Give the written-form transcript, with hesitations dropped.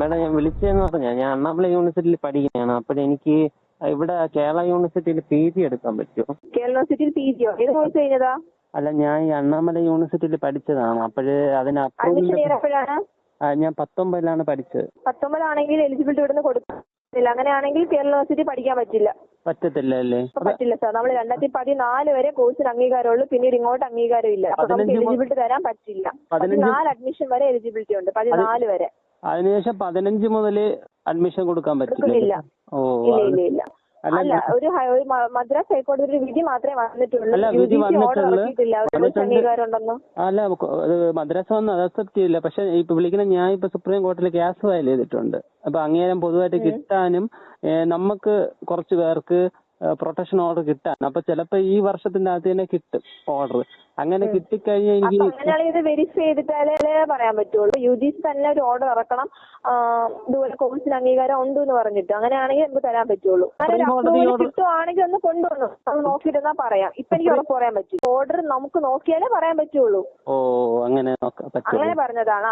Madam ഞാൻ വിളിച്ചതെന്ന് പറഞ്ഞാൽ ഞാൻ അണ്ണാമല യൂണിവേഴ്സിറ്റിയിൽ പഠിക്കുകയാണ്. അപ്പോഴെനിക്ക് ഇവിടെ കേരള യൂണിവേഴ്സിറ്റിയിൽ PG എടുക്കാൻ പറ്റുമോ? കേരള യൂണിവേഴ്സിറ്റിയിൽ PG-യോ? ഏത് കോഴ്സ് കഴിഞ്ഞതാ? അല്ല, ഞാൻ ഈ അണ്ണാമല യൂണിവേഴ്സിറ്റിയിൽ പഠിച്ചതാണ്. അപ്പോഴ് അതിന് അഡ്മിഷൻ എപ്പോഴാണ്? ഞാൻ 19 പഠിച്ചത്. 19 ആണെങ്കിൽ എലിജിബിലിറ്റി ഇവിടുന്ന് കൊടുക്കില്ല. അങ്ങനെയാണെങ്കിൽ കേരള യൂണിവേഴ്സിറ്റി പഠിക്കാൻ പറ്റില്ല. പറ്റത്തില്ല അല്ലേ? പറ്റില്ല സാർ. നമ്മൾ 2014 വരെ കോഴ്സിന് അംഗീകാരമുള്ളൂ. പിന്നീട് ഇങ്ങോട്ട് അംഗീകാരം ഇല്ല. അപ്പൊ നമുക്ക് എലിജിബിലിറ്റി തരാൻ പറ്റില്ല. 14 അഡ്മിഷൻ വരെ എലിജിബിലിറ്റി ഉണ്ട്. 14 വരെ. അതിനുശേഷം 15 മുതൽ അഡ്മിഷൻ കൊടുക്കാൻ പറ്റില്ല. ഓ, ഇല്ല. അല്ല, ഒരു മദ്രാസ് ഹൈക്കോടതി ഒരു വിധി മാത്രമേ വന്നിട്ടുള്ളൂ. അല്ല, മദ്രാസ് വന്ന് അത് അക്സെപ്റ്റ് ചെയ്യില്ല. പക്ഷെ ഇപ്പൊ വിളിക്കുന്ന ഞാൻ ഇപ്പൊ സുപ്രീം കോടതിയിൽ കേസ് ഫയൽ ചെയ്തിട്ടുണ്ട്. അപ്പൊ അങ്ങേരം പൊതുവായിട്ട് കിട്ടാനും നമുക്ക് കുറച്ച് പേർക്ക് പ്രൊട്ടക്ഷൻ ഓർഡർ കിട്ടാൻ, അപ്പൊ ചിലപ്പോ ഈ വർഷത്തിന്റെ അകത്ത് തന്നെ കിട്ടും ഓർഡർ. അങ്ങനെ കിട്ടിക്കഴിഞ്ഞാൽ എനിക്ക് അങ്ങനെയാണെങ്കിൽ ഇത് വെരിഫൈ ചെയ്തിട്ടാലേ പറയാൻ പറ്റുള്ളൂ. UGC തന്നെ ഒരു ഓർഡർ ഇറക്കണം, ഇതുപോലെ കോഴ്സിന് അംഗീകാരം ഉണ്ട് എന്ന് പറഞ്ഞിട്ട്. അങ്ങനെയാണെങ്കിൽ നമുക്ക് തരാൻ പറ്റുള്ളൂ. കിട്ടുവാണെങ്കിൽ ഒന്ന് കൊണ്ടുവന്നു അത് നോക്കിയിരുന്നാ പറയാം. ഇപ്പൊ എനിക്ക് ഉറപ്പ് പറയാൻ പറ്റും. ഓർഡർ നമുക്ക് നോക്കിയാലേ പറയാൻ പറ്റുള്ളൂ. അങ്ങനെ പറഞ്ഞതാണ്.